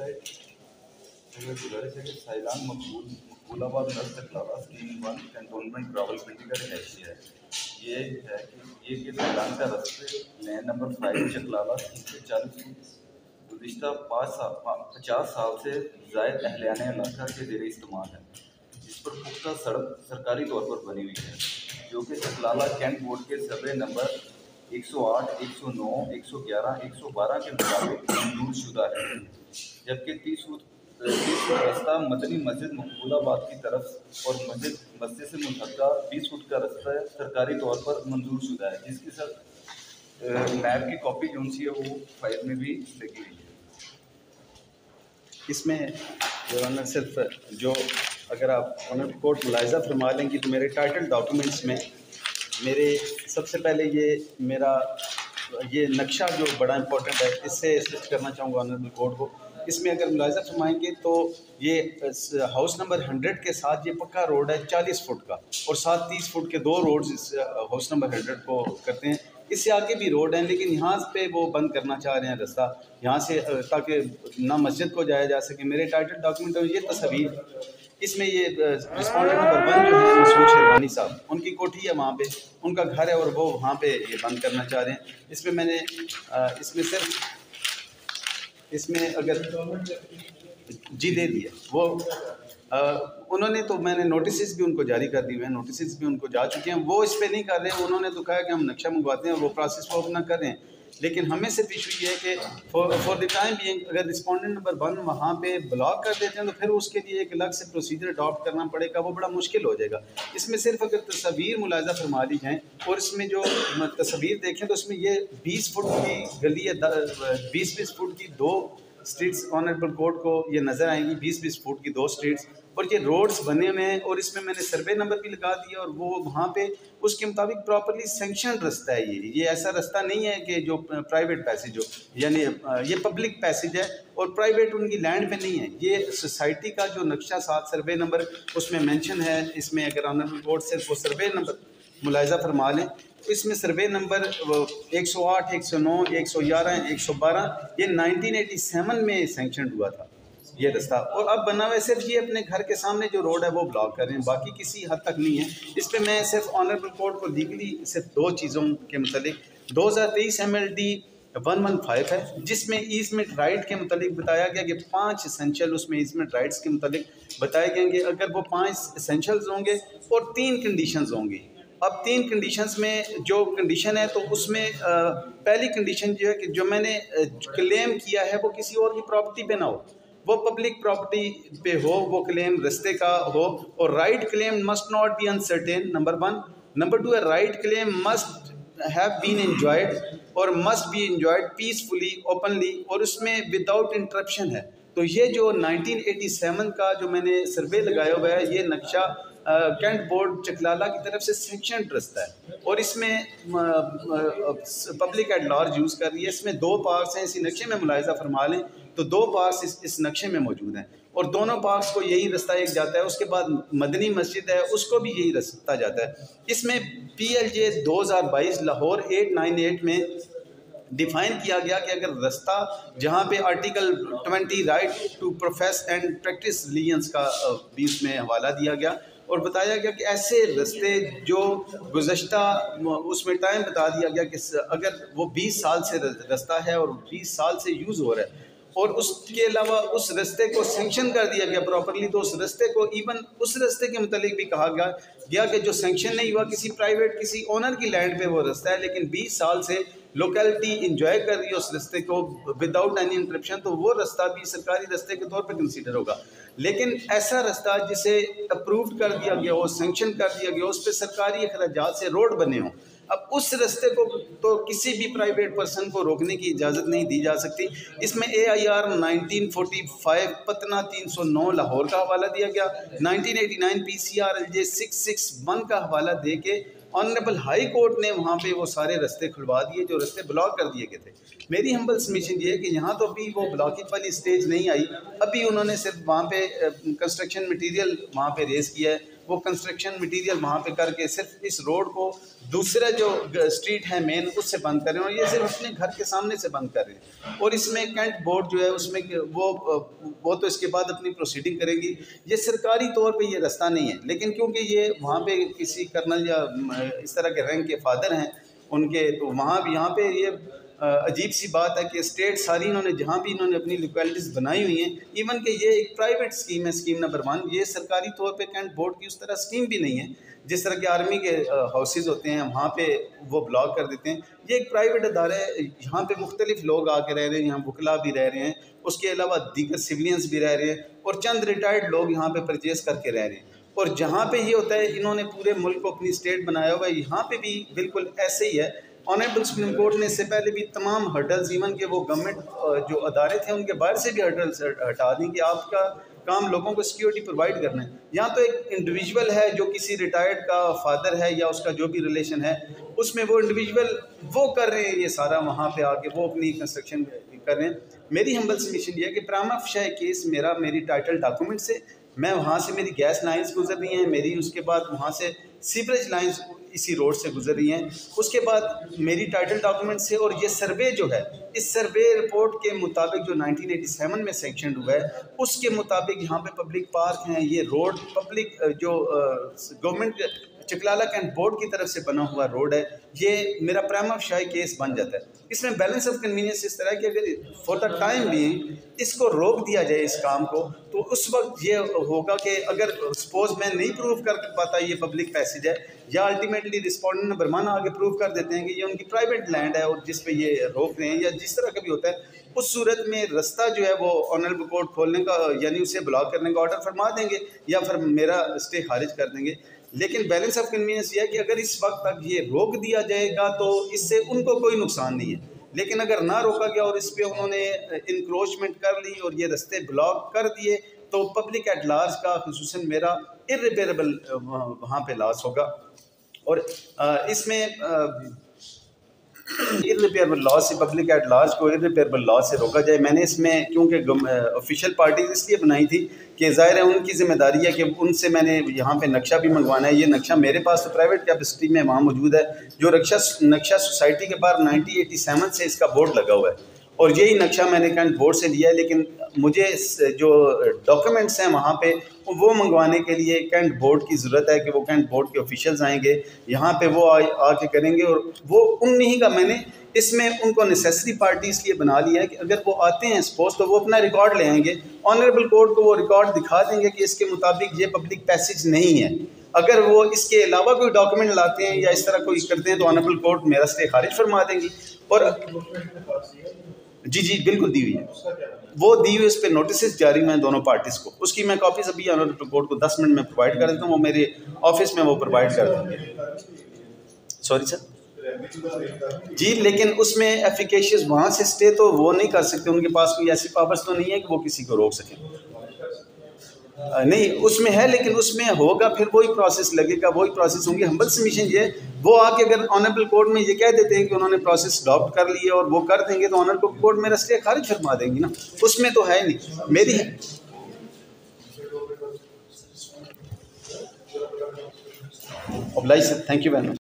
गुजारिश है कि सैलान मकबूलाबाद नस्त क्लावा स्कीम 1 कैंटोनमेंट रावलपिंडी का रिहायशी है। ये है कि ये सैलान का रस्ते लैंड नंबर 5 चकलावा स्कीम से 40 फुट गुज़िश्ता 50 साल से ज़ायद अहलियाना इलाका के ज़ेरे इस्तेमाल है, जिस पर पुख्ता सड़क सरकारी तौर पर बनी हुई है, जो कि चकलाला कैंट बोर्ड के सर्वे नंबर 108, 109, 111, 112 के मुताबिक मंजूर शुदा है, जबकि 30 फुट रास्ता मदनी मस्जिद मकबूलाबाद की तरफ और मस्जिद से मुल्हका 20 फुट का रास्ता सरकारी तौर पर मंजूर शुदा है, जिसकी सर मैप की कॉपी जो सी है वो फाइल में भी लगी हुई है। इसमें जो है सिर्फ जो अगर आप ऑनर कोर्ट मुलाहिजा फरमा लेंगी तो मेरे टाइटल डॉक्यूमेंट्स में मेरे सबसे पहले ये नक्शा जो बड़ा इंपॉर्टेंट है, इससे असिस्ट करना चाहूँगा ऑनरेबल कोर्ट को। इसमें अगर मुलाहिजा फरमाएंगे तो ये हाउस नंबर 100 के साथ ये पक्का रोड है 40 फुट का, और साथ 30 फुट के 2 रोड्स इस हाउस नंबर 100 को करते हैं। इससे आगे भी रोड हैं, लेकिन यहाँ पे वो बंद करना चाह रहे हैं रास्ता यहाँ से, ताकि ना मस्जिद को जाया जा सके। मेरे टाइटल डॉक्यूमेंट में ये तस्वीर, इसमें ये रिस्पॉन्डेंट नंबर 1 जो है मसूद शेरवानी साहब, उनकी कोठी है वहाँ पे, उनका घर है और वो वहाँ पे ये बंद करना चाह रहे हैं। इसमें मैंने इसमें सिर्फ इसमें अगर जी दे दिए वो उन्होंने, तो मैंने नोटिस भी उनको जारी कर दिए हैं, नोटिस भी उनको जा चुके हैं। वो इस पर नहीं कर रहे हैं, उन्होंने तो कहा कि हम नक्शा मंगवाते हैं, वो प्रोसेस वो अपना कर रहे हैं। लेकिन हमें सिर्फ इशू ये है कि फॉर द टाइम बीइंग अगर रिस्पॉन्डेंट नंबर 1 वहाँ पे ब्लॉक कर देते हैं तो फिर उसके लिए एक अलग से प्रोसीजर अडॉप्ट करना पड़ेगा, वो बड़ा मुश्किल हो जाएगा। इसमें सिर्फ अगर तस्वीर मुलाहिजा फरमा ली जाएँ और इसमें जो तस्वीर देखें तो इसमें ये 20 फुट की गली है, 20-20 फुट की 2 स्ट्रीट्स ऑनरेबल कोर्ट को ये नज़र आएंगी, 20-20 फुट की 2 स्ट्रीट्स, और ये रोड्स बने हुए हैं। और इसमें मैंने सर्वे नंबर भी लगा दिया और वो वहाँ पे उसके मुताबिक प्रॉपर्ली सैंक्शन रास्ता है। ये ऐसा रास्ता नहीं है कि जो प्राइवेट पैसेज हो, यानी ये पब्लिक पैसेज है और प्राइवेट उनकी लैंड पे नहीं है। ये सोसाइटी का जो नक्शा साथ सर्वे नंबर उसमें मेंशन है। इसमें अगर ऑनरेबल कोर्ट से वो सर्वे नंबर मुलाहिजा फरमा लें तो इसमें सर्वे नंबर 108, 109, 111, 112 ये 1987 में सैंक्शन हुआ था ये रास्ता, और अब बना हुआ है। सिर्फ ये अपने घर के सामने जो रोड है वो ब्लॉक कर रहे हैं, बाकी किसी हद तक नहीं है। इस पर मैं सिर्फ ऑनरेबल कोर्ट को लीगली सिर्फ 2 चीज़ों के मतलब 2023 MLD 115 है, जिसमें ईजमेंट राइट के मतलब बताया गया कि 5 एसेंशियल उसमें ईजमेंट राइट्स के मतलब बताए गएंगे। अगर वो 5 एसेंशियल्स होंगे और 3 कंडीशंस होंगी। अब 3 कंडीशंस में जो कंडीशन है तो उसमें पहली कंडीशन जो है कि जो मैंने क्लेम किया है वो किसी और की प्रॉपर्टी पे ना हो, वो पब्लिक प्रॉपर्टी पे हो, वो क्लेम रस्ते का हो, और right claim must not be uncertain, number 1। Number 2 है right claim must have been enjoyed और must be enjoyed peacefully openly, और उसमें विदाउट इंटरप्शन है। तो ये जो 1987 का जो मैंने सर्वे लगाया हुआ है, ये नक्शा कैंट बोर्ड चकलाला की तरफ से सैंक्शन रास्ता है और इसमें पब्लिक एट लार्ज यूज़ कर रही है। इसमें 2 पार्ट्स हैं, इसी नक्शे में मुलाहिजा फरमा लें तो 2 पार्ट्स इस नक्शे में मौजूद हैं और दोनों पार्ट्स को यही रास्ता एक जाता है। उसके बाद मदनी मस्जिद है, उसको भी यही रास्ता जाता है। इसमें PLJ 2022 लाहौर 898 में डिफाइन किया गया कि अगर रास्ता जहाँ पे article 20 right to profess and practise religions का भी इसमें हवाला दिया गया और बताया गया कि ऐसे रास्ते जो गुज़श्ता उसमें टाइम बता दिया गया कि अगर वो 20 साल से रास्ता है और 20 साल से यूज़ हो रहा है और उसके अलावा उस रास्ते को सैंक्शन कर दिया गया प्रॉपरली, तो उस रास्ते को इवन उस रास्ते के मतलब भी कहा गया कि जो सैंक्शन नहीं हुआ, किसी प्राइवेट किसी ओनर की लैंड पे वो रास्ता है, लेकिन 20 साल से लोकेलिटी इंजॉय कर रही है उस रास्ते को विदाउट एनी इंटरप्शन, तो वो रास्ता भी सरकारी रास्ते के तौर पे कंसीडर होगा। लेकिन ऐसा रास्ता जिसे अप्रूव्ड कर दिया गया हो, सैंक्शन कर दिया गया हो, उस पर सरकारी अखराजात से रोड बने हों, अब उस रास्ते को तो किसी भी प्राइवेट पर्सन को रोकने की इजाज़त नहीं दी जा सकती। इसमें AIR 1945 पतना 309 लाहौर का हवाला दिया गया, 1989 PCRLJ 661 का हवाला दे के ऑनरेबल हाई कोर्ट ने वहाँ पे वो सारे रास्ते खुलवा दिए जो रास्ते ब्लॉक कर दिए गए थे। मेरी हम्बल सबमिशन ये है कि यहाँ तो अभी वो ब्लॉकिंग वाली स्टेज नहीं आई, अभी उन्होंने सिर्फ वहाँ पे कंस्ट्रक्शन मटेरियल वहाँ पे रेस किया है वो कंस्ट्रक्शन मटेरियल वहाँ पे करके सिर्फ इस रोड को दूसरा जो स्ट्रीट है मेन उससे बंद कर रहे हैं, और ये सिर्फ अपने घर के सामने से बंद कर रहे हैं। और इसमें कैंट बोर्ड जो है उसमें वो तो इसके बाद अपनी प्रोसीडिंग करेगी। ये सरकारी तौर पे ये रास्ता नहीं है, लेकिन क्योंकि ये वहाँ पे किसी कर्नल या इस तरह के रैंक के फादर हैं उनके, तो वहाँ भी यहाँ पे ये अजीब सी बात है कि स्टेट सारी इन्होंने जहाँ भी इन्होंने अपनी लोकेलिटीज़ बनाई हुई हैं, इवन कि ये एक प्राइवेट स्कीम है, स्कीम नंबर 1, ये सरकारी तौर पे कैंट बोर्ड की उस तरह स्कीम भी नहीं है। जिस तरह के आर्मी के हाउसेज होते हैं वहाँ पे वो ब्लॉक कर देते हैं, ये एक प्राइवेट अदारा है। यहाँ पे मुख्तलिफ लोग आके रह रहे हैं, यहाँ वकला भी रह रहे हैं, उसके अलावा दीगर सिविलियंस भी रह रहे हैं, और चंद रिटायर्ड लोग यहाँ पे परचेज करके रह रहे हैं। और जहाँ पे ये होता है इन्होंने पूरे मुल्क को अपनी स्टेट बनाया हुआ है, यहाँ पे भी बिल्कुल ऐसे ही है। ऑनरेबल सुप्रीम कोर्ट ने इससे पहले भी तमाम हर्डल्स, इवन के वो गवर्नमेंट जो अदारे थे उनके बाहर से भी हर्डल्स हटा दी कि आपका काम लोगों को सिक्योरिटी प्रोवाइड करना है। यहाँ तो एक इंडिविजुअल है जो किसी रिटायर्ड का फादर है या उसका जो भी रिलेशन है, उसमें वो इंडिविजुअल वो कर रहे हैं ये सारा, वहाँ पे आके वो अपनी कंस्ट्रक्शन कर रहे हैं। मेरी हम्बल सबमिशन ये है कि प्राइमा फेशी केस मेरी टाइटल डॉक्यूमेंट से, मैं वहाँ से मेरी गैस लाइंस गुजर रही हैं मेरी, उसके बाद वहाँ से सीवरेज लाइंस इसी रोड से गुजर रही हैं, उसके बाद मेरी टाइटल डॉक्यूमेंट से, और ये सर्वे जो है, इस सर्वे रिपोर्ट के मुताबिक जो 1987 में सेक्शन हुआ है उसके मुताबिक यहाँ पे पब्लिक पार्क हैं, ये रोड पब्लिक जो गवर्नमेंट चकलाला कैंट बोर्ड की तरफ से बना हुआ रोड है, ये मेरा प्राइमा फेशी केस बन जाता है। इसमें बैलेंस ऑफ कन्वीनियंस इस तरह कि अगर फॉर द टाइम भी इसको रोक दिया जाए इस काम को, तो उस वक्त ये होगा कि अगर सपोज मैं नहीं प्रूव कर पाता ये पब्लिक पैसेज है, या अल्टीमेटली रिस्पोंडेंट नंबर 1 आगे प्रूव कर देते हैं कि ये उनकी प्राइवेट लैंड है और जिस पे ये रोक रहे हैं, या जिस तरह का भी होता है, उस सूरत में रास्ता जो है वो ऑनरेबल कोर्ट खोलने का यानी उसे ब्लॉक करने का ऑर्डर फरमा देंगे या फिर मेरा स्टे खारिज कर देंगे। लेकिन बैलेंस ऑफ कन्वीनियंस यह है कि अगर इस वक्त तक ये रोक दिया जाएगा तो इससे उनको कोई नुकसान नहीं है, लेकिन अगर ना रोका गया और इस पर उन्होंने इंक्रोचमेंट कर ली और ये रास्ते ब्लॉक कर दिए, तो पब्लिक एट लार्ज का खुसूसन मेरा इर्रिपेरेबल वहाँ पे लॉस होगा। और इसमें इर्रिपेरेबल लॉस से पब्लिक एट लार्ज को इर्रिपेरेबल लॉस से रोका जाए। मैंने इसमें क्योंकि ऑफिशियल पार्टीज इसलिए बनाई थी कि ज़ाहिर है उनकी ज़िम्मेदारी है कि उनसे मैंने यहाँ पे नक्शा भी मंगवाना है। ये नक्शा मेरे पास तो प्राइवेट कैपेसिटी में वहाँ मौजूद है, जो नक्शा सोसाइटी के बाहर 1987 से इसका बोर्ड लगा हुआ है, और यही नक्शा मैंने कैंट बोर्ड से लिया है। लेकिन मुझे जो डॉक्यूमेंट्स हैं वहाँ पे वो मंगवाने के लिए कैंट बोर्ड की ज़रूरत है कि वो कैंट बोर्ड के ऑफिशियल्स आएंगे यहाँ पे, वो आके करेंगे, और वो उन्हीं का मैंने इसमें उनको नेसेसरी पार्टी इसलिए बना लिया है कि अगर वो आते हैं सपोज तो वो अपना रिकॉर्ड ले आएंगे, ऑनरेबल कोर्ट को वो रिकॉर्ड दिखा देंगे कि इसके मुताबिक ये पब्लिक पैसेज नहीं है। अगर वो इसके अलावा कोई डॉक्यूमेंट लाते हैं या इस तरह कोई करते हैं तो ऑनरेबल कोर्ट मेरा स्टे खारिज फरमा देंगी। और जी बिल्कुल दी हुई है, वो दी हुई, उस पर नोटिस जारी हैं दोनों पार्टीज़ को, उसकी मैं कॉपीज अभी ऑनरेबल कोर्ट को 10 मिनट में प्रोवाइड कर देता हूँ, वो मेरे ऑफिस में वो प्रोवाइड कर देंगे। सॉरी सर जी, लेकिन उसमें एफिकेशियस वहाँ से स्टे तो वो नहीं कर सकते, उनके पास कोई ऐसी पावर्स तो नहीं है कि वो किसी को रोक सकें। नहीं उसमें है, लेकिन उसमें होगा फिर वही प्रोसेस लगेगा, वही प्रोसेस होंगे। हम्बल सबमिशन ये वो आके अगर ऑनरेबल कोर्ट में ये कह देते हैं कि उन्होंने प्रोसेस अडॉप्ट कर लिए और वो कर देंगे तो ऑनरेबल कोर्ट मेरा स्टे खारिज फरमा देंगी ना, उसमें तो है नहीं मेरी है। Oblige sir, thank you very much.